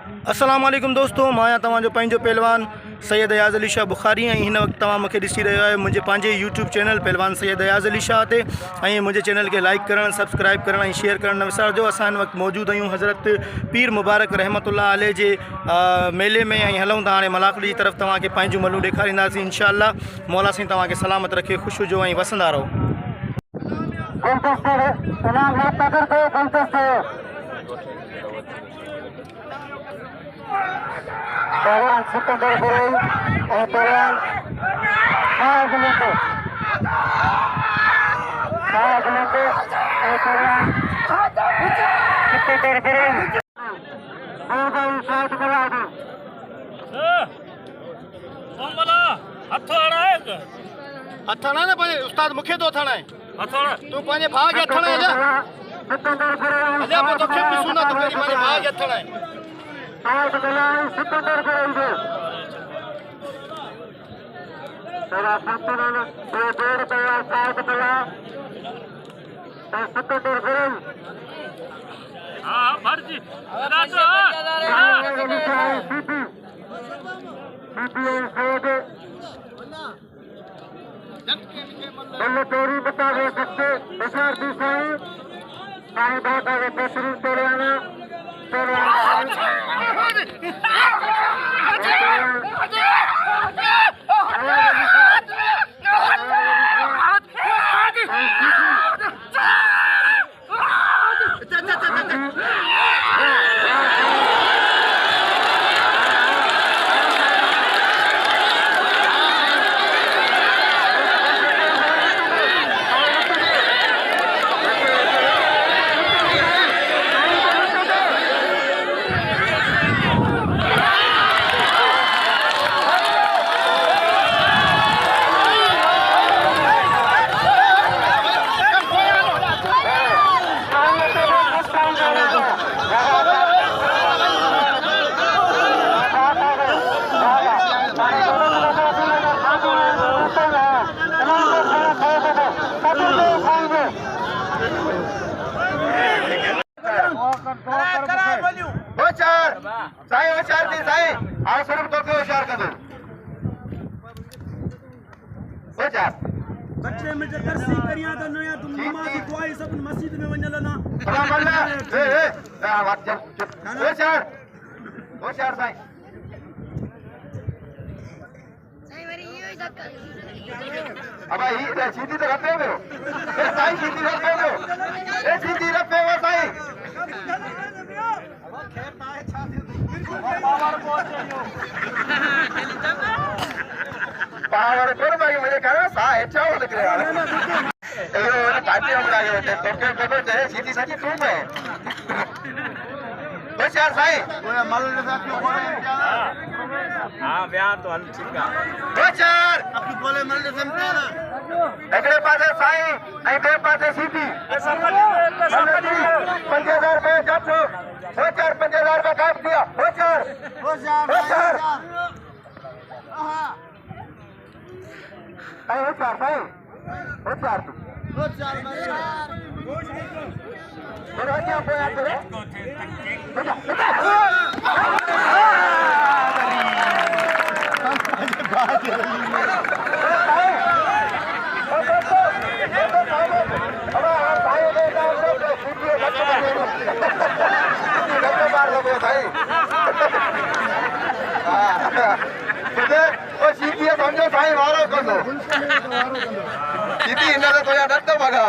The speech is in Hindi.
अस्सलाम वालेकुम दोस्तों, मां आहियां तव्हांजो पंहिंजो पहलवान सैयद अयाज़ अली शाह बुखारी ऐं हिन वक़्तु तव्हां मूंखे ॾिसी रहियो आहे मुंहिंजे पंहिंजे यूट्यूब चैनल पहलवान सैयद अयाज़ अली शाह ते। ऐं मुंहिंजे चैनल खे लाइक करणु, सब्सक्राइब करणु ऐं शेयर करणु न विसारिजो। असां हिन वक़्तु मौजूदु आहियूं हज़रत पीर मुबारक रहमतुल्लाह अलैह जे मेले में ऐं हलूं था हाणे मलाकड़ी जी तरफ़। तव्हांखे पंहिंजूं मलूं ॾेखारींदासीं इंशाअल्लाह। मौला साईं तव्हांखे सलामत रखे, ख़ुशि हुजो ऐं वसंदा रहो। पहलवान सिकंदर गुरई और पहलवान हथ हणा न पंहिंजे उस्ताद मूंखे थो हथणु आहे। तूं पंहिंजे भाउ खे हथणु आहे अञा पोइ तोखे ॾिसूं न, तूं पंहिंजे भाउ खे हथणु आहे। सिकंदर गुरई तेरा संतुलन दो डेढ़ पड़ा सात पड़ा और सिकंदर गुरई भरजी तेरी बता दे सकते बसार दी साई साई बात आगे बेहतरीन तेरियाना कचरे में दरसी करिया त नया तुम नमाज दुआई सब मस्जिद में वञल ना अब ये सीधी तो रखे हो ए साईं सीधी रखे हो ए सीधी रखे हो साईं अब खेत आए छाती पावर पहुंचो पावर पर भाई मुझे करो सा अच्छा हो लग रहा है ए ये काटी हम लगे होते तो के बेटे सीधी सीधी तू में बस यार साईं वो मल लगा क्यों हां ब्याह तो हल ठीक है बस यार अपनी बोले मल से समझाना अगले पासे साईं ऐ बे पासे सीधी 5000 रुपए जाचो हो चार 5000 रुपए काट दिया हो चार हां हो चार भाई हो चार तू हो चार मेरे क्या बोया तेरे समझो साईं वारो कंदो दीदी हिन त तुंहिंजा डट बघा